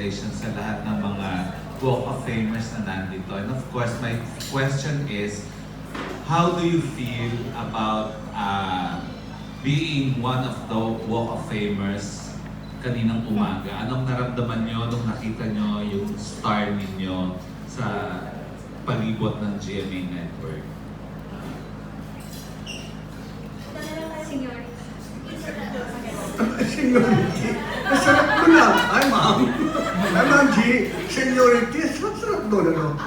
congratulations sa lahat ng mga Walk of Famers na nandito. And of course, my question is, how do you feel about being one of the Walk of Famers kaninang umaga? Anong naramdaman nyo nung nakita nyo yung star ninyo sa palibot ng GMA Network? Seniority. Masarap ko lang. Ay, ma'am. Ay, ma'am G. Seniority. Sarap doon, ano?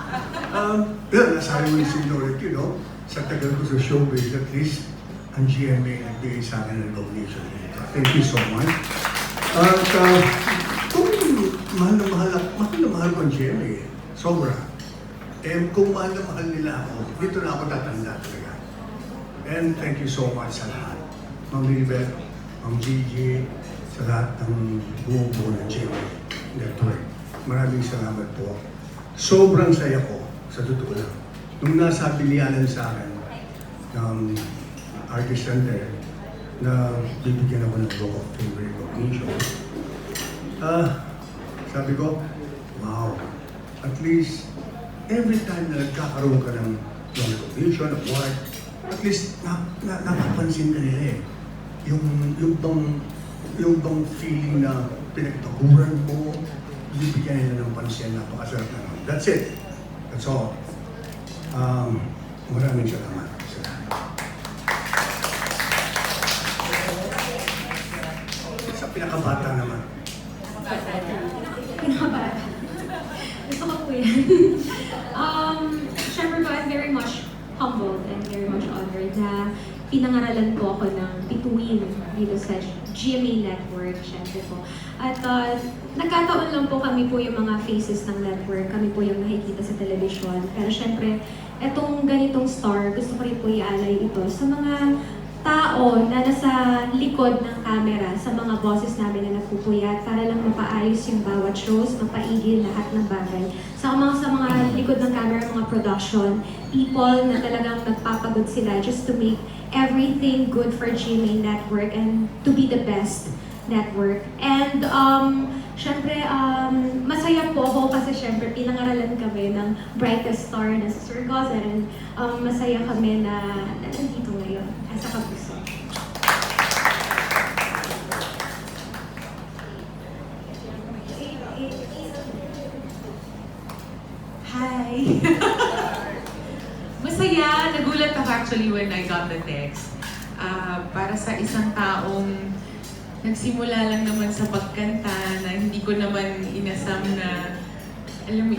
Nasabi mo yung seniority, no? Sa tagal ko sa showbiz, at least, ang GMA nagbigay sa akin ng recognition. Thank you so much. At kung mahal na mahal ko ang GMA, sobra. Kung mahal na mahal nila ako, dito na ako tatanda talaga. And thank you so much sa lahat. Ma'am Lilibet, Ma'am Gigi, sa lahat ng buo-buo ng GMA Network. Maraming salamat po. Sobrang saya ko, sa totoo lang. Nung nasa bilianan sa akin ng Artist Center na bibigyan ako ng Walk of Fame recognition, sabi ko, wow, at least every time na nagkakaroon ka ng recognition, award, at least napapansin ka nila eh. Yung bang feeling na pinagtaguran mo, bibigyan nila ng pansin, napakasarap na naman. That's it. That's all. Maraming salamat sa lahat. Sa pinakabata naman. Pinakabata. Gusto ko po yan. Siyempre po, I'm very much humbled and very much honored na pinangaralan po ako ng bituin dito sa GMA Network, syempre po. At nagkataon lang po kami po yung mga faces ng network, kami po yung nakikita sa television. Pero syempre, etong ganitong star, gusto ko rin po ialay ito sa mga tao na nasa likod ng camera, sa mga bosses namin na nagpupuyat para lang mapaayos yung bawat shows, mapaigil lahat ng bagay. Sa mga likod ng camera, mga production, people na talagang nagpapagod sila just to make everything good for GMA Network and to be the best network. And syempre, masaya po ako kasi syempre pinangaralan kami ng brightest star na sa Surigos and masaya kami na nandito ngayon sa Kapuso. Hi! Masaya, nagulat ako actually when I got the text. Para sa isang taong nagsimula lang naman sa pagkanta na hindi ko naman inasam na, alam mo,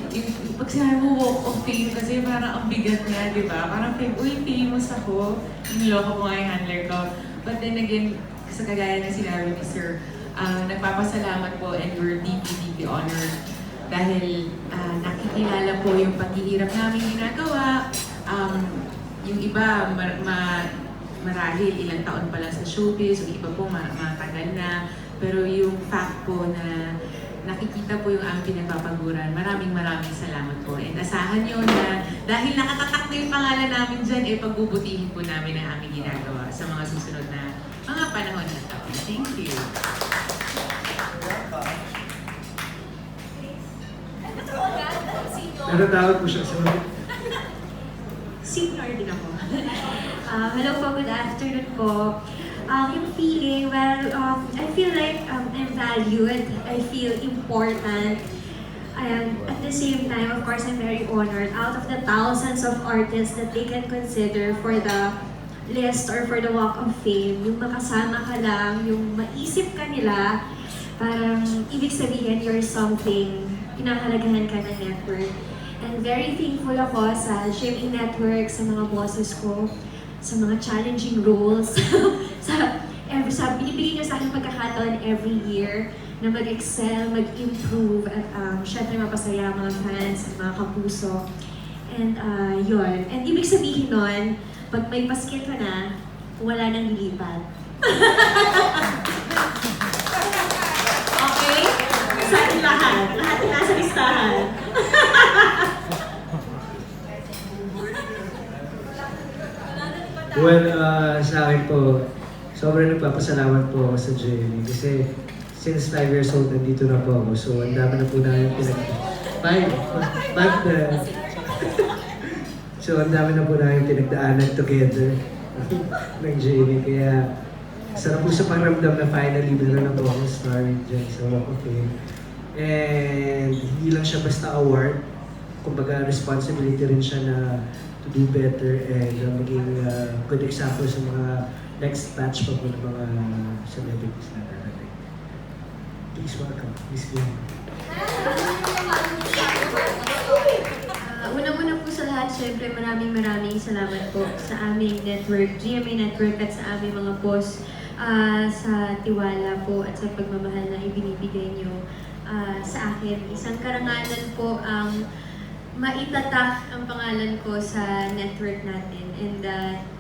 pag sinabi mo Walk of Fame kasi parang ang bigat nga, di ba? Parang, uy, famous ako, niloko ko nga yung handler ko. But then again, sa kagaya na sinabi ni Sir, nagpapasalamat po and we're deeply honored dahil nakikilala po yung paghihirap namin ginagawa. Yung iba, marahil ilang taon pa lang sa showbiz, o iba po matagal na. Pero yung fact po na nakikita po yung aming pinagpapaguran, maraming salamat po. And asahan nyo na dahil nakatatak na yung pangalan namin dyan, pagbubutihin po namin ang aming ginagawa sa mga susunod na mga panahon na taon. Thank you. Pero tawag po siya sa Senior din ako. Hello po, good afternoon po. Yung feeling, well, I feel like I'm valued, I feel important, and at the same time, of course, I'm very honored. Out of the thousands of artists that they can consider for the list or for the Walk of Fame, yung makasama ka lang, yung maisip ka nila, parang ibig sabihin you're something, pinahalagahan ka ng network. And very thankful ako sa GMA Network, sa mga bosses ko, sa mga challenging roles, sa binibigay niyo sa akin pagkakataon every year na mag-excel, mag-improve, at syempre mapasaya mga fans at mga kapuso. And yun. And ibig sabihin nun, pag may paskil ka na, wala nang lilipat. Okay? Sa lahat. Lahat nasa listahan. Well, sa akin po, sobrang nagpapasalamat po ako sa GMA kasi since 5 years old, nandito na po ako. So, ang dami na po namin Five na. So, ang dami na po namin pinagdaanan together ng JV. Kaya, sarap po sa pakiramdam na finally meron na po akong star dyan sa Walk of Fame. And hindi lang siya basta award, kumbaga responsibility rin siya na to do better and maging good example sa mga next batch pa po ng mga celebrities na darating. Please welcome, Miss Bianca. Una-una po sa lahat, syempre maraming salamat po sa aming network, GMA Network at sa aming mga boss sa tiwala po at sa pagmamahal na ibinibigay nyo sa akin. Isang karangalan po ang maitatak ang pangalan ko sa network natin. And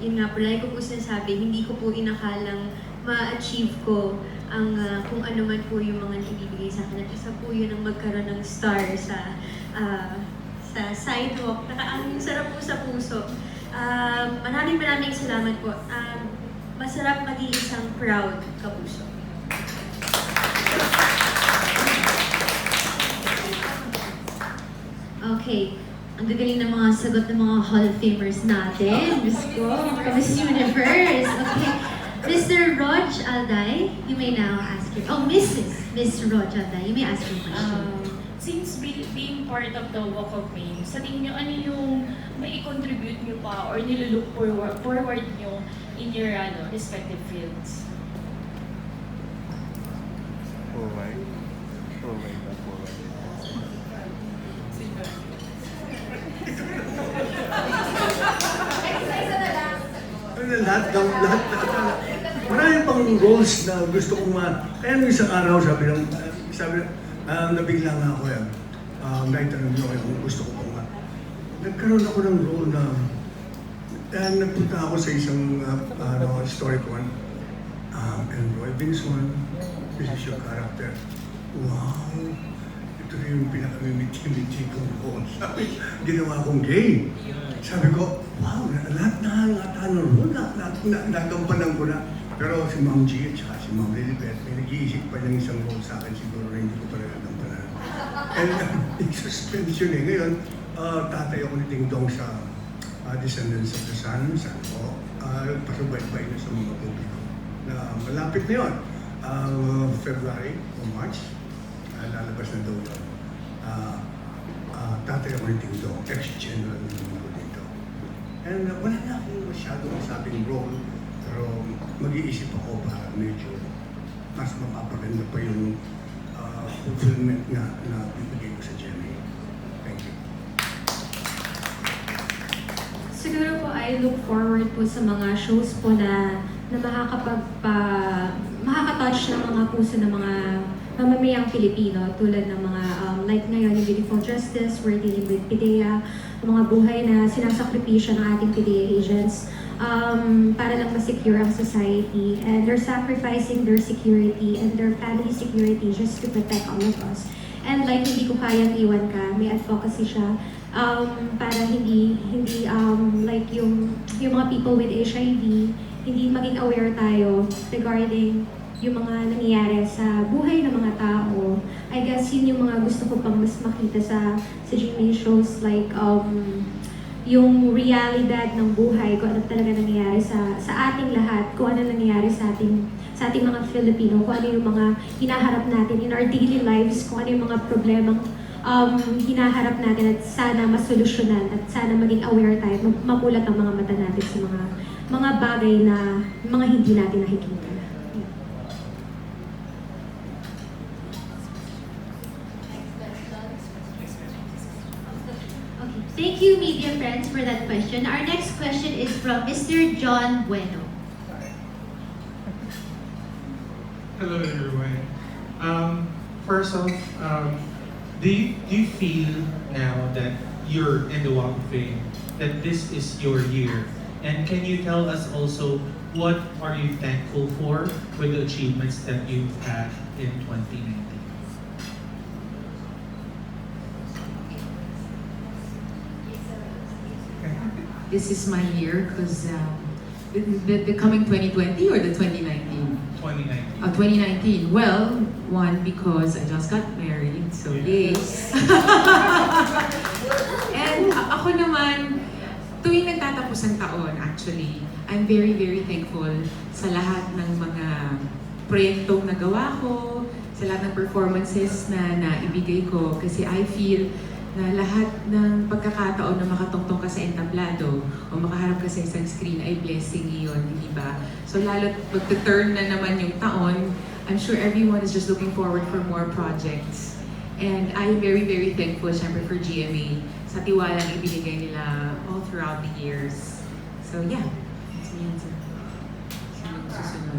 yun nga po, like ko po sinasabi, hindi ko po inakalang ma-achieve ko ang kung ano man po yung mga ibibigay sa akin. At isa po yun ang magkaroon ng star sa sidewalk. Ang sarap po sa puso. Maraming salamat po. Masarap maging isang proud Kapuso. Okay. Ang gagaling ng mga sagot ng mga Hall of Famers natin. Diyos ko, Miss Universe. Okay. Mr. Rog Alday, you may now ask your... Oh, Miss Rog Alday, you may ask your question. Since being part of the Walk of Fame, sa tingin nyo, ano yung may contribute nyo pa or nilulook forward nyo in your respective fields? Forward. Lahat. Marami pang roles na gusto kong Kaya nung isang araw, nabigla nga ako yan. Naitanong nyo kung gusto ko pang nagkaroon ako ng role na nagpunta ako sa isang historic one. And Roy Binson, this is your character. Wow! Ito na yung pinakamimiti kong role. Sabi, ginawa kong gay. Sabi ko, wow, lahat ng role, nagampanan ko na. Pero si Ma'am G at saka si Ma'am Lilibet, may nag-iisip pa ng isang role sa akin, siguro na hindi ko pa nagagampanan. And suspension ngayon, tatay ako ni Ding Dong sa Descendants of the Sun, saan ko, pasubay-bay na sa mga publiko. Na malapit na yun, February o March, lalabas na daw yun. Tatay ako ni Ding Dong, ex-general naman ko dito. And wala na akong masyadong masabing role, pero mag-iisip ako para medyo mas mapapaganda pa yung fulfillment na bibigay ko sa GMA. Thank you. Siguro po, I look forward po sa mga shows po na makakatouch ng mga puso ng mga mamamayang Pilipino tulad ng mga like ngayon yung Beautiful Justice, we're dealing with PIDEA, mga buhay na sinasakripisyo ng ating PIDEA agents para lang ma-secure ang society, and they're sacrificing their security and their family security just to protect all of us. And like hindi ko kayang iwan ka, may advocacy siya para hindi like yung mga people with HIV, hindi maging aware tayo regarding yung mga nangyayari sa buhay ng mga tao. I guess yun yung mga gusto ko pang mas makita sa GMA shows, like yung realidad ng buhay, kung ano talaga nangyayari sa ating lahat, kung ano nangyayari sa ating mga Filipino, kung ano yung mga hinaharap natin in our daily lives, kung ano yung mga problemang hinaharap natin at sana masolusyonan at sana maging aware tayo, mamulat ang mga mata natin sa mga bagay na mga hindi natin nakikita. Thank you, media friends, for that question. Our next question is from Mr. John Bueno. Hello, everyone. First off, do you feel now that you're in the Walk of Fame, that this is your year? And can you tell us also what are you thankful for with the achievements that you've had in 2019? This is my year because the coming 2020 or the 2019? 2019? 2019. Well, one, because I just got married, so yay. And ako naman, tuwing nagtatapos ang taon, actually, I'm very, very thankful sa lahat ng mga proyektong nagawa ko, sa lahat ng performances na naibigay ko. Kasi I feel na lahat ng pagkakataon na makatungtong ka sa entablado o makaharap ka sa isang screen ay blessing iyon, di ba? So lalo't magta-turn na naman yung taon, I'm sure everyone is just looking forward for more projects. And I am very, very thankful, syempre, for GMA sa tiwalang ibinigay nila all throughout the years. So yeah, that's me answer. Sinong susunod?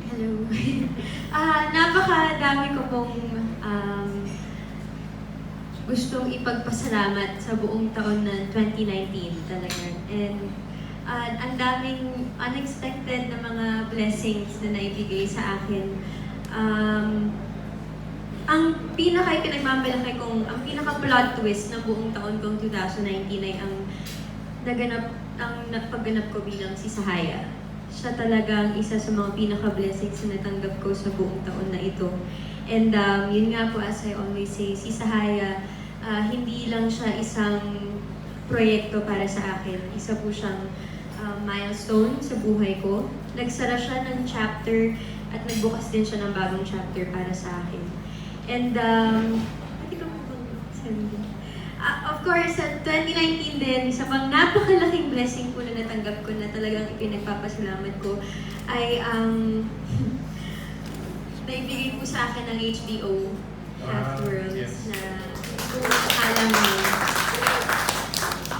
Hello. Napakadami ko pong gustong ipagpasalamat sa buong taon ng 2019 talaga. And ang daming unexpected na mga blessings na naibigay sa akin. Ang pinaka-pinagmamalaki kong, ang pinaka-plot twist ng buong taon kong 2019 ay ang napagganap ko bilang si Sahaya. Siya talagang isa sa mga pinaka-blessings na natanggap ko sa buong taon na ito. And yun nga po, as I always say, si Sahaya, hindi lang siya isang proyekto para sa akin. Isa po siyang milestone sa buhay ko. Nagsara siya ng chapter at nagbukas din siya ng bagong chapter para sa akin. And, of course, sa 2019 din, isa pang napakalaking blessing po na natanggap ko na talagang ipinagpapasalamat ko ay naibigay po sa akin ng HBO Afterworlds yes. na kung akala mo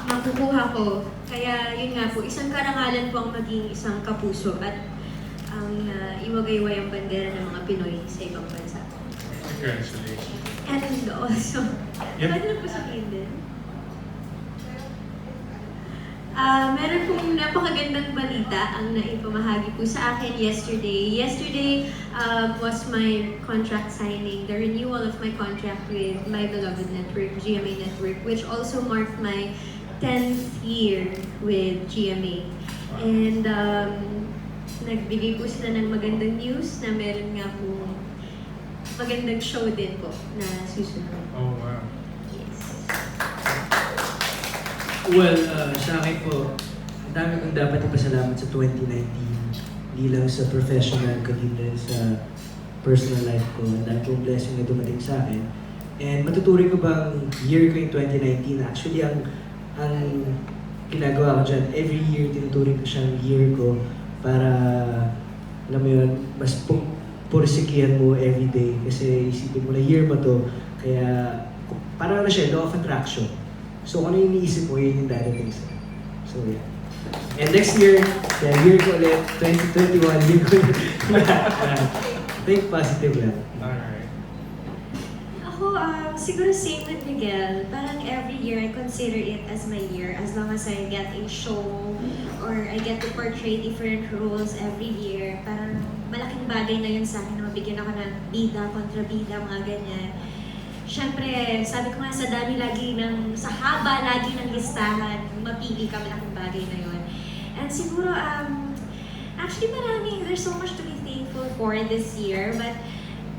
makukuha ko. Kaya yun nga po, isang karangalan po ang maging isang kapuso at ang iwagayway ang bandera ng mga Pinoy sa ibang bansa. Congratulations. And also, Yep. pwede na po sabihin din? Meron pong napakagandang balita ang naipamahagi po sa akin yesterday. Yesterday was my contract signing, the renewal of my contract with my beloved network, GMA Network, which also marked my 10th year with GMA. And nagbigay po sila ng magandang news na meron nga po magandang show din po na susunod. Oh, wow. Yes. Well, sa akin po, ang dami kong dapat ipasalamat sa 2019. Hindi lang sa professional, kundi rin sa personal life ko. Ang dami kong blessing na dumating sa akin. And matuturing ko bang year ko yung 2019? Actually, ang ginagawa ko dyan, every year tinuturing ko siyang year ko para, alam mo yun, mas pursikihan mo everyday. Kasi isipin mo na year mo to, kaya parang ano siya, law of attraction. So kung ano yung iniisip mo, yun yung dadating sa. So yeah. And next year, year ko ulit, 2021, year ko ulit. Think positive lang. Alright. Ako, siguro same with Miguel. Parang every year I consider it as my year as long as I get a show or I get to portray different roles every year. Parang malaking bagay na yun sa akin na mabigyan ako ng bida, kontrabida, mga ganyan. Siyempre, sabi ko nga sa dami lagi sa haba lagi ng listahan, mapili ka, malaking bagay na yun. And siguro, actually there's so much to be thankful for this year, but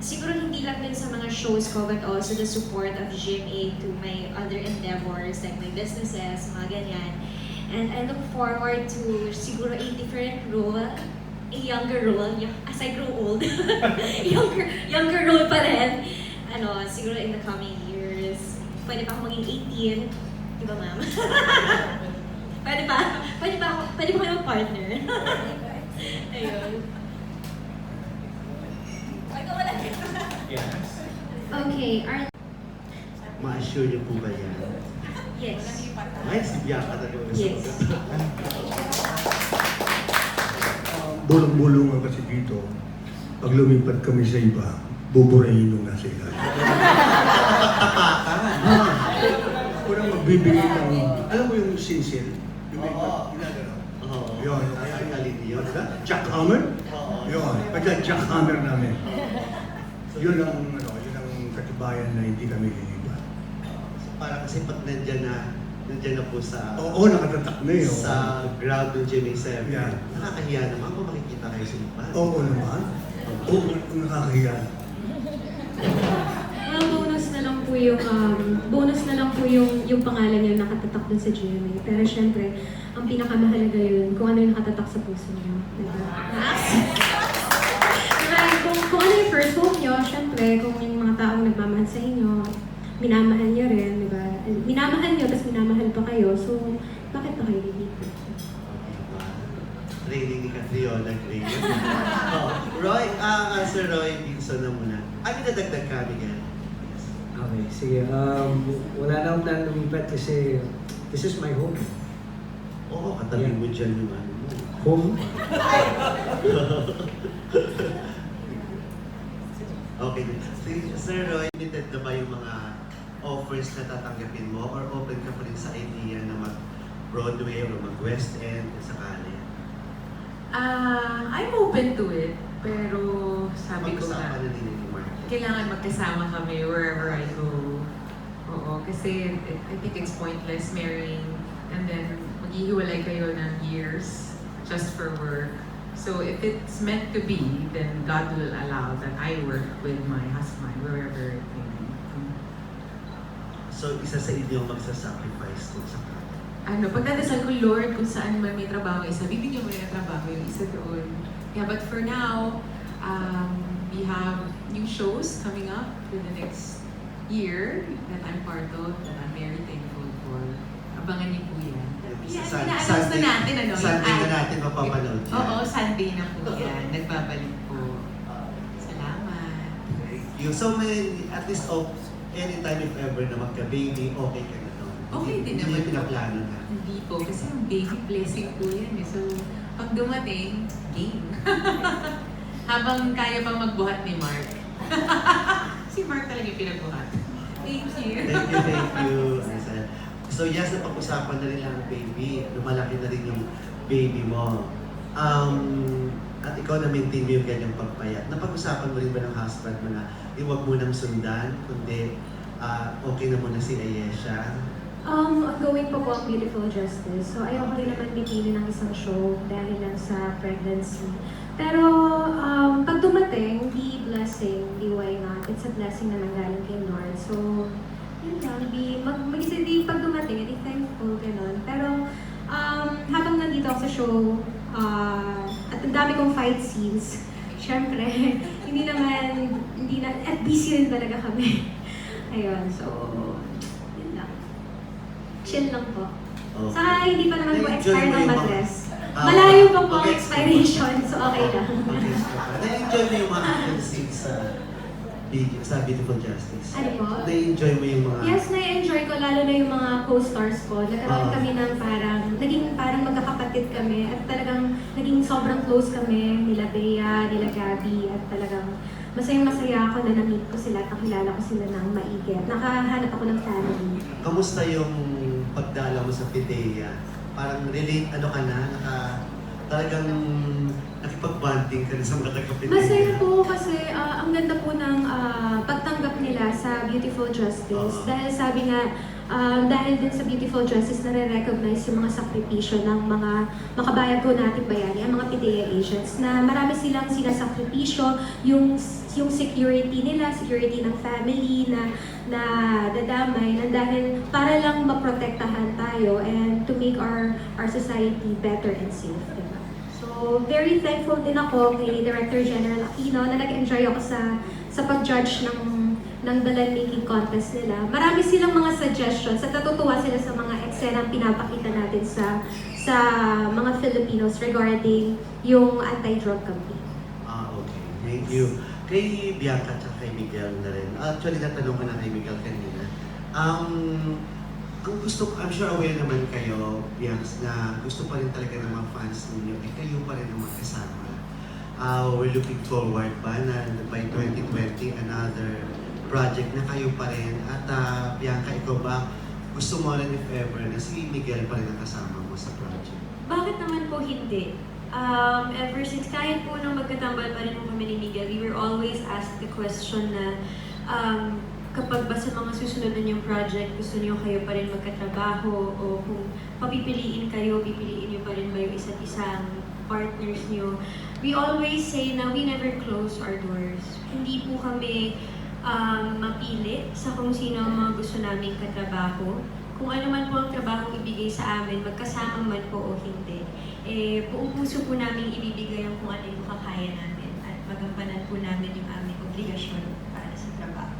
siguro hindi lang din sa mga shows ko, but also the support of GMA to my other endeavors, like my businesses, mga ganyan. And I look forward to siguro a different role, a younger role, as I grow old. younger role pa rin. Siguro in the coming years, pwede pa ako maging 18, di ba ma'am? pwede ba kayo mag-partner? Ayun. Yes. Okay, Ma-assure niyo po ba yan? yes. Ay, si Bianca talaga. Yes. Bulong-bulungan kasi dito, pag lumipat kami sa iba, buburahin nung nasa ilalim. Unang magbibigay ng, alam mo yung sincere? Yung may ginagano? Oo. Yun, Kaya talin yun. jackhammer? Oo. Yun, pagka-jackhammer namin. Yun ang katibayan na hindi kami lilipat. So, para kasi pag nandyan na, nandiyan na po sa Oo, nakatatak na yun. sa ground ng GMA7. Yeah. Nakakahiya naman kung makikita kayo sa iba. Oo naman. Oo, nakakahiya. Well, bonus na lang po yung pangalan niyo nakatatak dun sa GMA. Pero syempre, ang pinakamahalaga yun, kung ano yung nakatatak sa puso niyo. Diba? Diba? Kung ano yung first home niyo, syempre, kung yung mga taong nagmamahal sa inyo, minamahal niyo rin, diba? Minamahal niyo, tapos minamahal pa kayo. So, bakit pa kayo dito? Training ni Catriona, Green. Roy, Sir Roy, Pinson na muna. Ano nadagdag ka, Miguel? Okay, sige. Wala na akong plan lumipat kasi this is my home. Oo, katabi mo dyan yung ano mo. Home? Okay. Sir Roy, limited na ba yung mga offers na tatanggapin mo or open ka pa rin sa idea na mag-Broadway or mag-West End sakali? I'm open to it, pero sabi ko Pag-usapan nga, na din yung market. kailangan magkasama kami wherever I go. Oo, kasi I think it's pointless marrying and then maghihiwalay kayo ng years just for work. So if it's meant to be, then God will allow that I work with my husband wherever it may be. So isa sa inyo magsasacrifice kung sakali. Pagdadasal ko, Lord, kung saan man may trabaho isa, bibigyan mo na ng trabaho yung isa doon. Yeah, but for now, we have new shows coming up for the next year that I'm part of, that I'm very thankful for. Abangan niyo po yan. Ina-announce na natin, ano? Sunday na natin mapapanood yan. Oo, Sunday na po yan. Nagbabalik po. Salamat. Thank you. So at least anytime if ever na magka-baby, okay ka na doon. Okay din Hindi naman. yung pinaplano na. Hindi po, kasi ang baby blessing po yan eh. So, pag dumating, game. Habang kaya pang magbuhat ni Mark. Si Mark talaga yung pinagbuhat. Thank you. Thank you. Ansel. So yes, napag-usapan na rin ang baby. Lumalaki na rin yung baby mo. At ikaw na-maintain mo yung ganyang pagpayat. Napag-usapan mo rin ba ng husband mo na huwag mo nang sundan, kundi okay na muna si Ayesha? Ongoing pa po ang Beautiful Justice. So, ayoko rin naman bitirin ng isang show dahil lang sa pregnancy. Pero, pag dumating, di blessing, di why not? It's a blessing na nanggaling kay Lord. So, yun lang, di pag dumating, di thankful, gano'n. Pero, habang nandito ako sa show, at ang dami kong fight scenes, syempre, at busy rin talaga kami. Ayun, so, yun lang. Chill lang po. Okay. Saka hindi pa naman po Na-enjoy expired mo ng yung matres. mga- Malayo pa po ang okay. expiration, so okay lang. Okay. Na-enjoy mo yung mga action scenes sa Beautiful Justice? Ano po? Na-enjoy mo yung mga... Yes, na-enjoy ko, lalo na yung mga co-stars ko. Nagkaroon kami ng naging parang magkakapatid kami at talagang naging sobrang close kami, nila Bea, nila Gabby, at talagang masayang-masaya ako na na-meet ko sila at nakilala ko sila ng maigi at nakahanap ako ng family. Kamusta yung pagdala mo sa Pidea? Parang relate, talagang nakipag-bonding ka rin sa mga taga-Pidea. Masaya po kasi ang ganda po ng pagtanggap nila sa Beautiful Justice. Dahil sabi nga, dahil din sa Beautiful Justice, nare-recognize yung mga sakripisyo ng mga makabayad ko nating bayani, ang mga PIDEA agents, na marami silang sinasakripisyo, yung security nila, security ng family na dadamay, na dahil para lang maprotektahan tayo and to make our society better and safe. Diba? So, very thankful din ako kay Director General Aquino na nag-enjoy ako sa pag-judge ng Dalan Making Contest nila. Marami silang mga suggestions at natutuwa sila sa mga eksenang pinapakita natin sa mga Filipinos regarding yung anti-drug campaign. Okay. Thank you. Kay Bianca at kay Miguel na rin. Actually, natanong ko na kay Miguel kanina. I'm sure aware naman kayo, Bianca, na gusto pa rin talaga ng mga fans ninyo, kayo pa rin ang magkasama. We're looking forward ba na by 2020, another project na kayo pa rin. At Bianca, ikaw ba gusto mo rin if ever na si Miguel pa rin ang kasama mo sa project? Bakit naman po hindi? Ever since kahit po nung magkatambal pa rin po kami ni Miguel, we were always asked the question na kapag ba sa mga susunod na yung project, gusto niyo kayo pa rin magkatrabaho o kung papipiliin kayo, pipiliin niyo pa rin ba yung isa't isang partners niyo. We always say na we never close our doors. Hindi po kami mapili sa kung sino ang mga gusto naming katrabaho. Kung ano man po ang trabaho ibigay sa amin, magkasama man po o hindi, buong puso po namin ibibigay ang kung ano yung makakaya namin at magampanan po namin yung aming obligasyon para sa trabaho.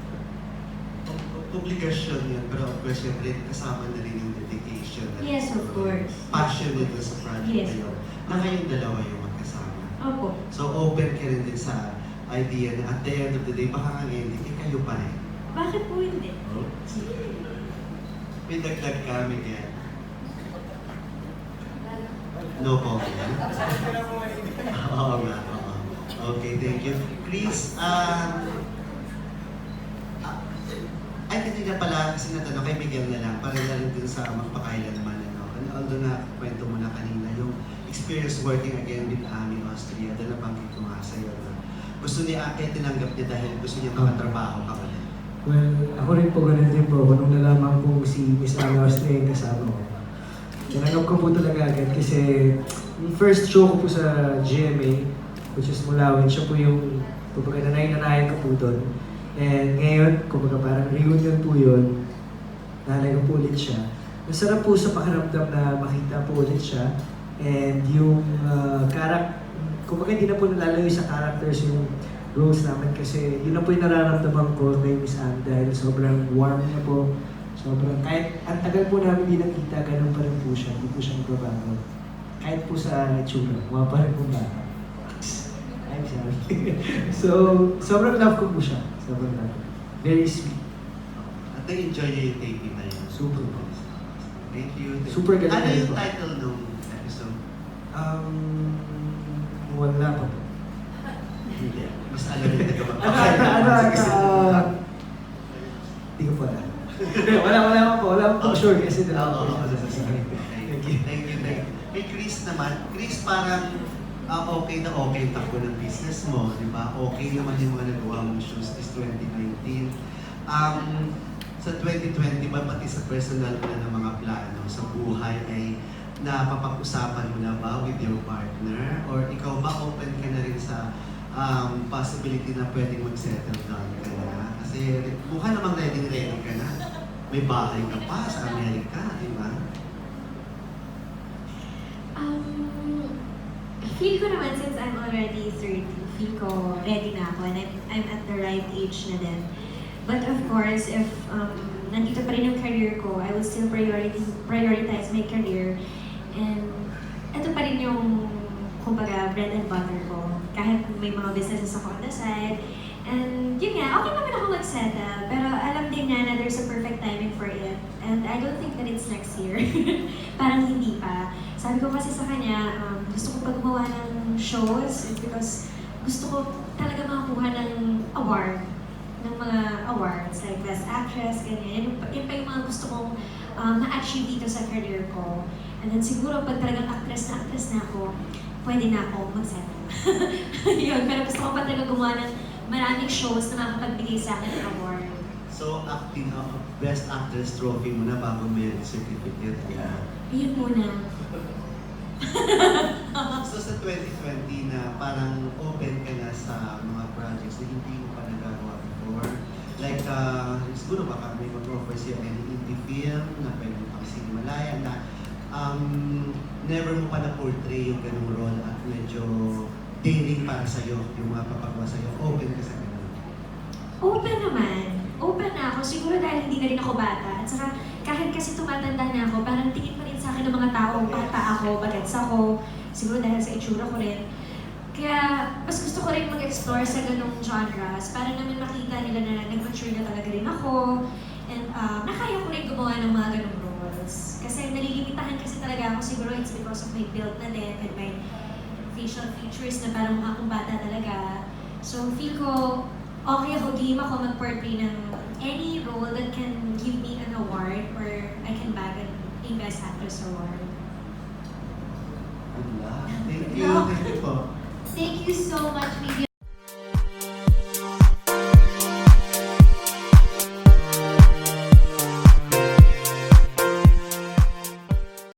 Obligasyon yun, pero of course, syempre kasama na rin yung dedication. Yes, of course. Passion nito sa project Yes, na yun. of Na kayong dalawa yung magkasama. Opo. So open ka rin din sa idea na at the end of the day, baka ang ending, kayo pa rin. Bakit po hindi? May dagdag ka, Miguel. No comment? Oo nga, oo. Okay, thank you. Kris, ay, hindi na pala kasi natanong kay Miguel na lang, para na rin din sa magpakailanman. Although na kwento mo na kanina, yung experience working again with Ami Austria, dahil nabanggit ko nga sa'yo na gusto niya, tinanggap niya dahil gusto niya makatrabaho ka ulit. Well, ako rin po ganun din po. Nung nalaman po si Miss Ami Austria yung kasama ko, tinanggap ko po talaga agad kasi yung first show ko po sa GMA, which is Mulawin, siya po yung nanay-nanayan ko po doon. And ngayon, kumbaga parang reunion po yun, nanay ko po ulit siya. Masarap po sa pakiramdam na makita po ulit siya. And yung kumbaga hindi na po nalalayo sa characters yung roles namin kasi yun na po yung nararamdaman ko kay Miss Anne dahil sobrang warm niya po. Sobrang, kahit ang tagal po namin hindi nakita, ganun pa rin po siya. Hindi po siya nagbabago. Kahit po sa itsura, mga pa rin po bata. I'm sorry. So, sobrang love ko po siya. Sobrang love. Very sweet. At na-enjoy niya yung taping na yun. Super. Thank you. Super ganda Ano yung po. title nung episode? Wala pa po. Hindi. Mas alam yung Hindi ko pa alam. Wala po sure kasi dalawa po siya. Thank you. Kay Kris naman, Kris parang okay na okay yung takbo ng business mo, di ba? Okay naman yung mga nagawa mong shows this 2019. Sa 2020 ba, pati sa personal mo na ng mga plano sa buhay ay napapag-usapan mo na ba with your partner? Or ikaw ba open ka na rin sa possibility na pwedeng mag-settle down ka na? Kasi mukha namang ready ka na. May bahay ka pa sa Amerika, di ba? Feel ko naman since I'm already 30, feel ko ready na ako and I'm at the right age na din. But of course, if nandito pa rin yung career ko, I will still prioritize my career. And ito pa rin yung, kumbaga, bread and butter ko. Kahit may mga businesses ako on the side. And yun nga, okay naman ako mag-settle. Pero alam din niya na there's a perfect timing for it. And I don't think that it's next year. Parang hindi pa. Sabi ko kasi sa kanya, gusto ko pag gumawa ng shows because gusto ko talaga makakuha ng award. Ng mga awards like Best Actress, ganyan. Yan pa yung mga gusto kong na-achieve dito sa career ko. And then siguro pag talagang actress na ako, pwede na ako mag-settle. Yun, pero gusto ko pa talaga gumawa ng maraming shows na makapagbigay sa akin ng award. So, acting Best Actress trophy mo na bago merit certificate. Yeah. Yun muna. So, sa 2020 na parang open ka na sa mga projects na hindi mo pa nagagawa before. Like, siguro baka may mag-offer siya any indie film na pwede mo pang sinimalaya na never mo pa na-portray yung ganung role at medyo daring para sa'yo, yung mga papagawa sa'yo. Open ka sa ganun. Open naman. Open na ako. Siguro dahil hindi na rin ako bata. At saka kahit kasi tumatanda na ako, parang tingin pa rin sa akin ng mga tao, bata ako, bagets ako. Siguro dahil sa itsura ko rin. Kaya mas gusto ko rin mag-explore sa ganung genres para naman makita nila na nag-mature na talaga rin ako. And nakaya ko rin gumawa ng mga ganung roles. Kasi nalilimitahan kasi talaga ako. Siguro it's because of my build na din and my facial features na parang mukha akong bata talaga. So feel ko okay ako, game ako mag-portray ng any role that can give me an award or I can bag a Best Actress award. Good luck. Thank you. Thank you po. Thank you so much, Miguel.